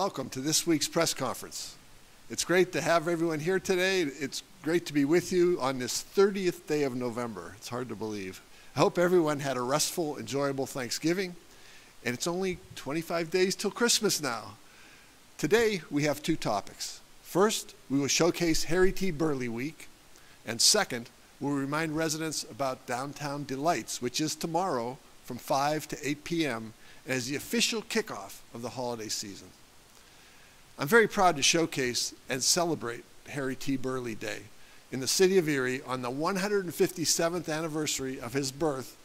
welcome to this week's press conference. It's great to have everyone here today. It's great to be with you on this 30th day of November. It's hard to believe. I hope everyone had a restful, enjoyable Thanksgiving, and it's only 25 days till Christmas now. Today, we have two topics. First, we will showcase Harry T. Burleigh Week, and second, we'll remind residents about Downtown Delights, which is tomorrow from 5 to 8 p.m. as the official kickoff of the holiday season. I'm very proud to showcase and celebrate Harry T. Burleigh Day in the city of Erie on the 157th anniversary of his birth,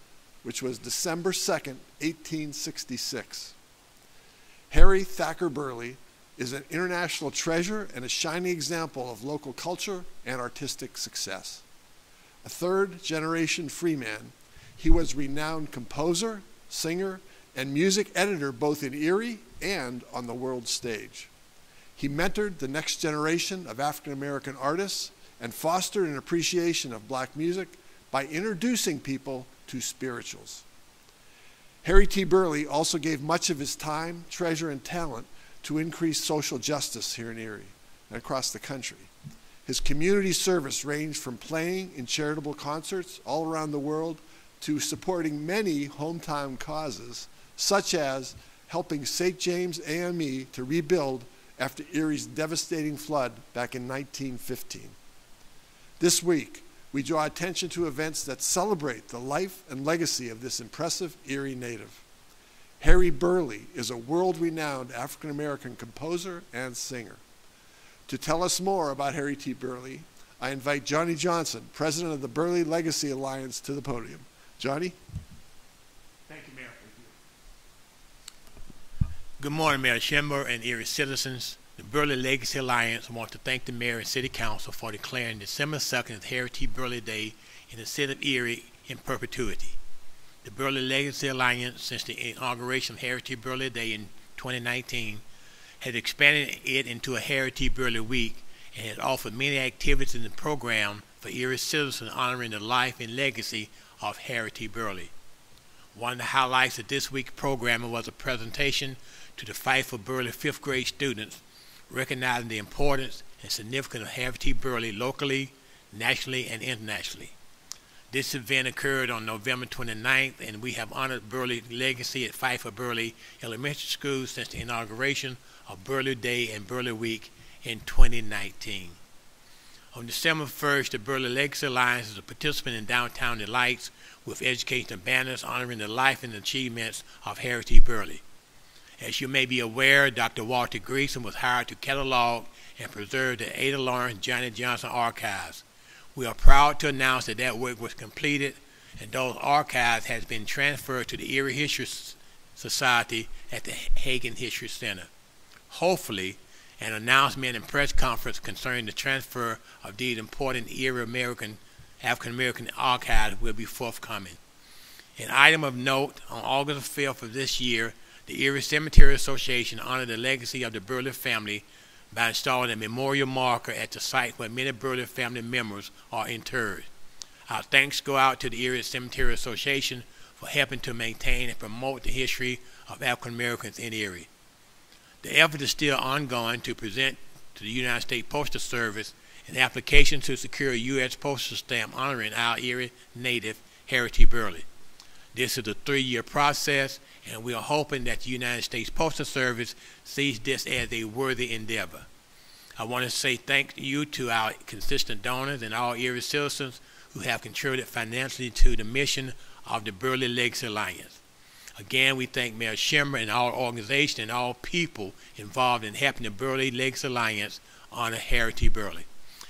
which was December 2nd, 1866. Harry Thacker Burleigh is an international treasure and a shining example of local culture and artistic success. A third-generation freeman, he was renowned composer, singer, and music editor both in Erie and on the world stage. He mentored the next generation of African-American artists and fostered an appreciation of black music by introducing people to spirituals. Harry T. Burleigh also gave much of his time, treasure, and talent to increase social justice here in Erie and across the country. His community service ranged from playing in charitable concerts all around the world to supporting many hometown causes, such as helping St. James AME to rebuild after Erie's devastating flood back in 1915. This week, we draw attention to events that celebrate the life and legacy of this impressive Erie native. Harry Burleigh is a world-renowned African-American composer and singer. To tell us more about Harry T. Burleigh, I invite Johnny Johnson, president of the Burleigh Legacy Alliance, to the podium. Johnny? Thank you, Mayor. Good morning, Mayor Schimmer and Erie citizens. The Burleigh Legacy Alliance wants to thank the Mayor and City Council for declaring December 2nd as Harry T. Burleigh Day in the city of Erie in perpetuity. The Burleigh Legacy Alliance, since the inauguration of Harry T. Burleigh Day in 2019, has expanded it into a Harry T. Burleigh Week and has offered many activities in the program for Erie citizens honoring the life and legacy of Harry T. Burleigh. One of the highlights of this week's programming was a presentation to the Fight for Burleigh 5th grade students, recognizing the importance and significance of Harry T. Burleigh locally, nationally, and internationally. This event occurred on November 29th, and we have honored Burleigh legacy at Fight for Burleigh Elementary School since the inauguration of Burleigh Day and Burleigh Week in 2019. On December 1st, the Burleigh Legacy Alliance is a participant in Downtown Delights with educational banners honoring the life and achievements of Harry T. Burleigh. As you may be aware, Dr. Walter Greason was hired to catalog and preserve the Ada Lawrence Johnny Johnson archives. We are proud to announce that that work was completed and those archives has been transferred to the Erie History Society at the Hagen History Center. Hopefully, an announcement and press conference concerning the transfer of these important Erie African-American archives will be forthcoming. An item of note, on August 5th of this year, the Erie Cemetery Association honored the legacy of the Burleigh family by installing a memorial marker at the site where many Burleigh family members are interred. Our thanks go out to the Erie Cemetery Association for helping to maintain and promote the history of African Americans in Erie. The effort is still ongoing to present to the United States Postal Service an application to secure a U.S. postal stamp honoring our Erie native Harry T. Burleigh. This is a 3-year process, and we are hoping that the United States Postal Service sees this as a worthy endeavor. I want to say thank you to our consistent donors and all Erie citizens who have contributed financially to the mission of the Burleigh Legacy Alliance. Again, we thank Mayor Schimmer and all organizations and all people involved in helping the Burleigh Legacy Alliance honor Harry T. Burleigh.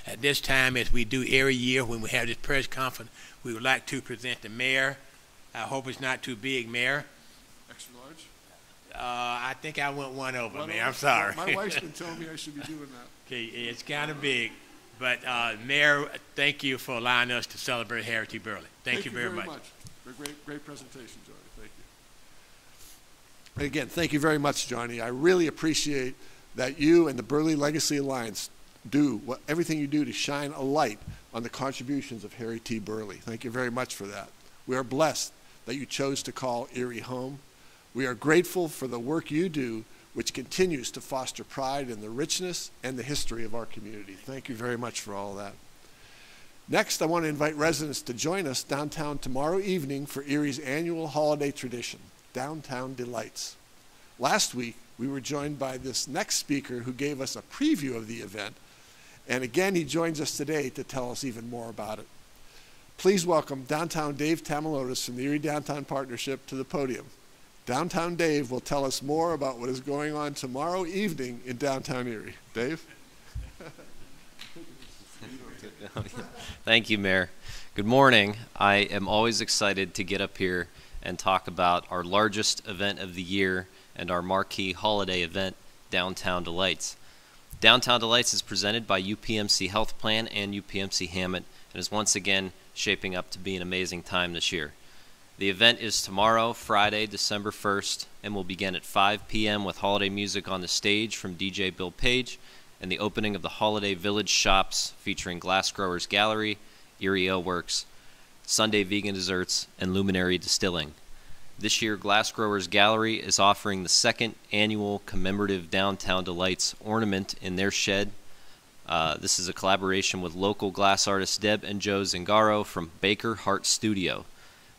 At this time, as we do every year when we have this press conference, we would like to present the mayor. I hope it's not too big, Mayor. Extra large? I think I went one over, Mayor. I'm sorry. My wife's been telling me I should be doing that. Okay, it's kind of big. But, Mayor, thank you for allowing us to celebrate Harry T. Burleigh. Thank you very much. Great presentation, Johnny. Thank you. Again, thank you very much, Johnny. I really appreciate that you and the Burleigh Legacy Alliance do everything you do to shine a light on the contributions of Harry T. Burleigh. Thank you very much for that. We are blessed that you chose to call Erie home. We are grateful for the work you do which continues to foster pride in the richness and the history of our community. Thank you very much for all of that. Next, I want to invite residents to join us downtown tomorrow evening for Erie's annual holiday tradition, Downtown Delights. Last week, we were joined by this next speaker who gave us a preview of the event, and again, he joins us today to tell us even more about it. Please welcome Downtown Dave Tamilotis from the Erie Downtown Partnership to the podium. Downtown Dave will tell us more about what is going on tomorrow evening in downtown Erie. Dave? Thank you, Mayor. Good morning. I am always excited to get up here and talk about our largest event of the year and our marquee holiday event, Downtown Delights. Downtown Delights is presented by UPMC Health Plan and UPMC Hammett and is once again shaping up to be an amazing time this year. The event is tomorrow, Friday, December 1st, and will begin at 5 p.m. with holiday music on the stage from DJ Bill Page and the opening of the Holiday Village shops featuring Glass Growers Gallery, Erie Ale Works, Sunday Vegan Desserts, and Luminary Distilling. This year, Glass Growers Gallery is offering the second annual commemorative Downtown Delights ornament in their shed. This is a collaboration with local glass artists Deb and Joe Zingaro from Baker Heart Studio.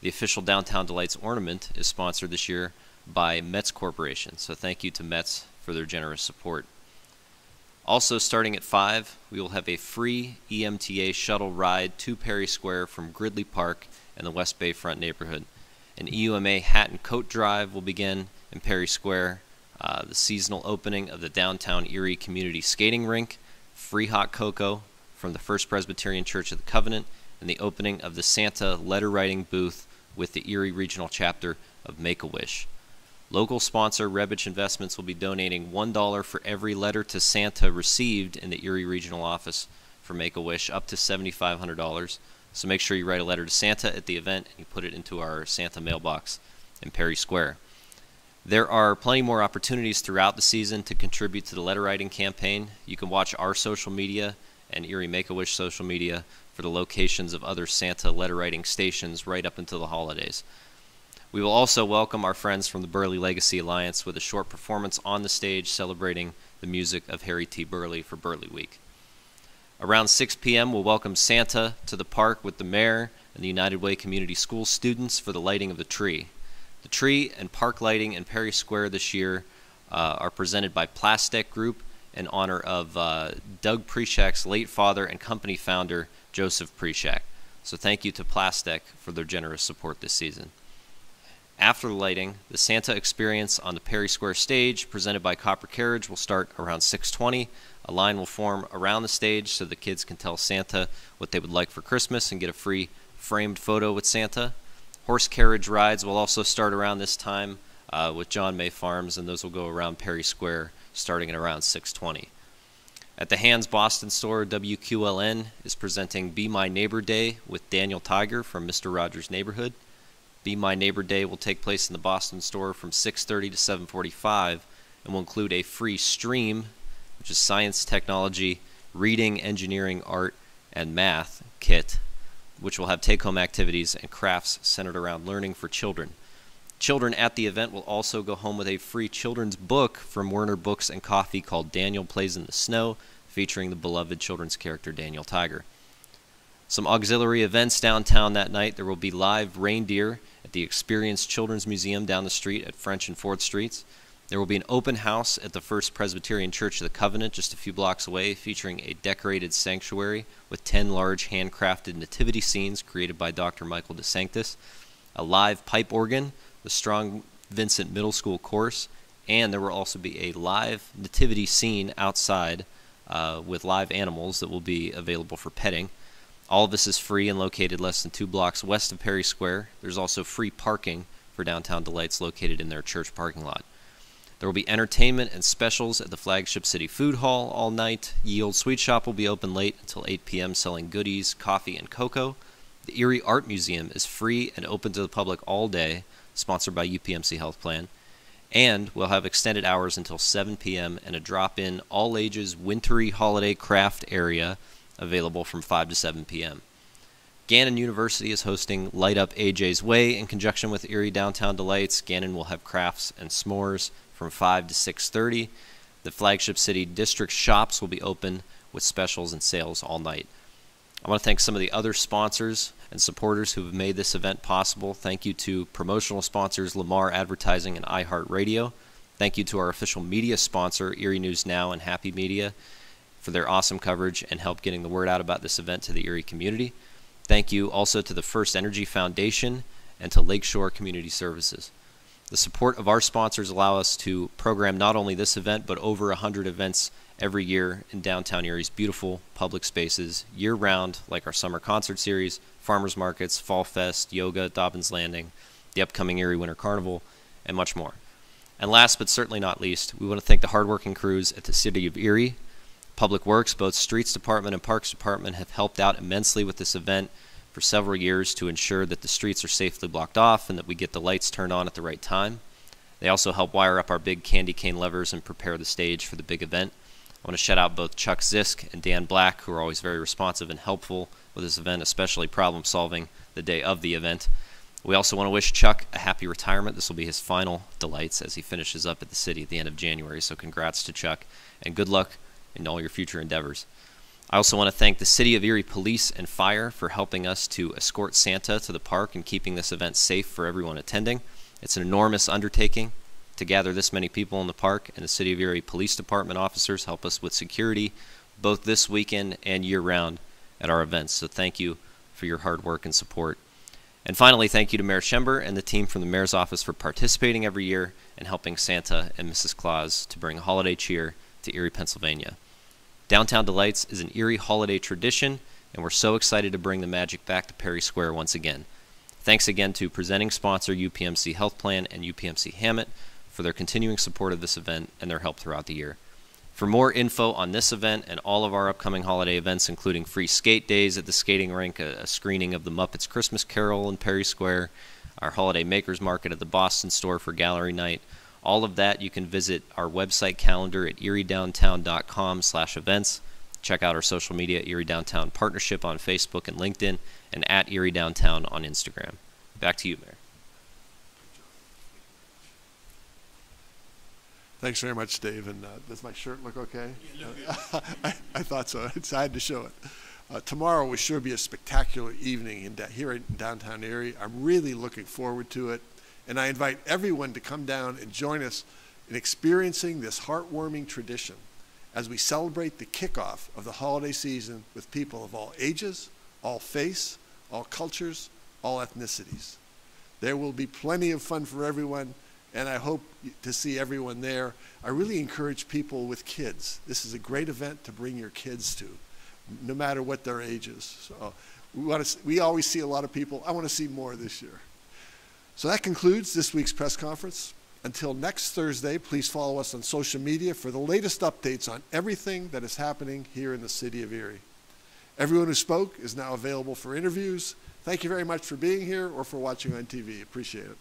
The official Downtown Delights ornament is sponsored this year by Metz Corporation, so thank you to Metz for their generous support. Also starting at 5, we will have a free EMTA shuttle ride to Perry Square from Gridley Park and the West Bayfront neighborhood. An EUMA hat and coat drive will begin in Perry Square, the seasonal opening of the Downtown Erie Community Skating Rink, free hot cocoa from the First Presbyterian Church of the Covenant, and the opening of the Santa letter writing booth with the Erie Regional Chapter of Make-A-Wish. Local sponsor Rebich Investments will be donating $1 for every letter to Santa received in the Erie Regional Office for Make-A-Wish, up to $7,500. So make sure you write a letter to Santa at the event and you put it into our Santa mailbox in Perry Square. There are plenty more opportunities throughout the season to contribute to the letter writing campaign. You can watch our social media and Erie Make-A-Wish social media for the locations of other Santa letter writing stations right up until the holidays. We will also welcome our friends from the Burleigh Legacy Alliance with a short performance on the stage celebrating the music of Harry T. Burleigh for Burleigh Week. Around 6 p.m., we'll welcome Santa to the park with the mayor and the United Way Community School students for the lighting of the tree. The tree and park lighting in Perry Square this year are presented by Plastic Group in honor of Doug Preshak's late father and company founder, Joseph Preshak. So thank you to Plastic for their generous support this season. After the lighting, the Santa experience on the Perry Square stage, presented by Copper Carriage, will start around 6:20. A line will form around the stage so the kids can tell Santa what they would like for Christmas and get a free framed photo with Santa. Horse carriage rides will also start around this time with John May Farms, and those will go around Perry Square starting at around 6:20. At the Hands Boston store, WQLN is presenting Be My Neighbor Day with Daniel Tiger from Mr. Rogers' Neighborhood. Be My Neighbor Day will take place in the Boston store from 6:30 to 7:45 and will include a free stream, which is science, technology, reading, engineering, art, and math kit, which will have take-home activities and crafts centered around learning for children. Children at the event will also go home with a free children's book from Werner Books and Coffee called Daniel Plays in the Snow, featuring the beloved children's character Daniel Tiger. Some auxiliary events downtown that night. There will be live reindeer at the Experience Children's Museum down the street at French and 4th Streets. There will be an open house at the First Presbyterian Church of the Covenant just a few blocks away, featuring a decorated sanctuary with 10 large handcrafted nativity scenes created by Dr. Michael DeSanctis, a live pipe organ, the Strong Vincent Middle School course, and there will also be a live nativity scene outside with live animals that will be available for petting. All of this is free and located less than 2 blocks west of Perry Square. There's also free parking for Downtown Delights located in their church parking lot. There will be entertainment and specials at the Flagship City Food Hall all night. Ye Old Sweet Shop will be open late until 8 p.m. selling goodies, coffee, and cocoa. The Erie Art Museum is free and open to the public all day, sponsored by UPMC Health Plan. And we'll have extended hours until 7 p.m. and a drop-in all-ages wintry holiday craft area available from 5 to 7 p.m. Gannon University is hosting Light Up AJ's Way in conjunction with Erie Downtown Delights. Gannon will have crafts and s'mores from 5 to 6:30. The Flagship City District shops will be open with specials and sales all night. I want to thank some of the other sponsors and supporters who have made this event possible. Thank you to promotional sponsors Lamar Advertising and iHeartRadio. Thank you to our official media sponsor, Erie News Now and Happy Media, for their awesome coverage and help getting the word out about this event to the Erie community. Thank you also to the First Energy Foundation and to Lakeshore Community Services. The support of our sponsors allow us to program not only this event, but over 100 events every year in downtown Erie's beautiful public spaces, year-round, like our summer concert series, farmers markets, Fall Fest, yoga at Dobbins Landing, the upcoming Erie Winter Carnival, and much more. And last but certainly not least, we want to thank the hardworking crews at the City of Erie. Public Works, both Streets Department and Parks Department, have helped out immensely with this event for several years to ensure that the streets are safely blocked off and that we get the lights turned on at the right time. They also help wire up our big candy cane levers and prepare the stage for the big event. I want to shout out both Chuck Zisk and Dan Black, who are always very responsive and helpful with this event, especially problem solving the day of the event. We also want to wish Chuck a happy retirement. This will be his final delights as he finishes up at the city at the end of January. So congrats to Chuck, and good luck in all your future endeavors. I also want to thank the City of Erie Police and Fire for helping us to escort Santa to the park and keeping this event safe for everyone attending. It's an enormous undertaking to gather this many people in the park, and the City of Erie Police Department officers help us with security both this weekend and year-round at our events. So thank you for your hard work and support. And finally, thank you to Mayor Schember and the team from the Mayor's Office for participating every year and helping Santa and Mrs. Claus to bring holiday cheer to Erie, Pennsylvania. Downtown Delights is an Erie holiday tradition, and we're so excited to bring the magic back to Perry Square once again. Thanks again to presenting sponsor UPMC Health Plan and UPMC Hammett for their continuing support of this event and their help throughout the year. For more info on this event and all of our upcoming holiday events, including free skate days at the skating rink, a screening of the Muppets Christmas Carol in Perry Square, our holiday makers market at the Boston store for gallery night, all of that you can visit our website calendar at eriedowntown.com/events. Check out our social media, Erie Downtown Partnership on Facebook and LinkedIn, and at Erie Downtown on Instagram. Back to you, Mayor. Thanks very much, Dave. And does my shirt look okay? I thought so. I had to show it. Tomorrow will sure be a spectacular evening here in downtown Erie. I'm really looking forward to it. And I invite everyone to come down and join us in experiencing this heartwarming tradition as we celebrate the kickoff of the holiday season with people of all ages, all faiths, all cultures, all ethnicities. There will be plenty of fun for everyone, and I hope to see everyone there. I really encourage people with kids. This is a great event to bring your kids to, no matter what their age is. So we always see a lot of people. I want to see more this year. So that concludes this week's press conference. Until next Thursday, please follow us on social media for the latest updates on everything that is happening here in the city of Erie. Everyone who spoke is now available for interviews. Thank you very much for being here or for watching on TV. Appreciate it.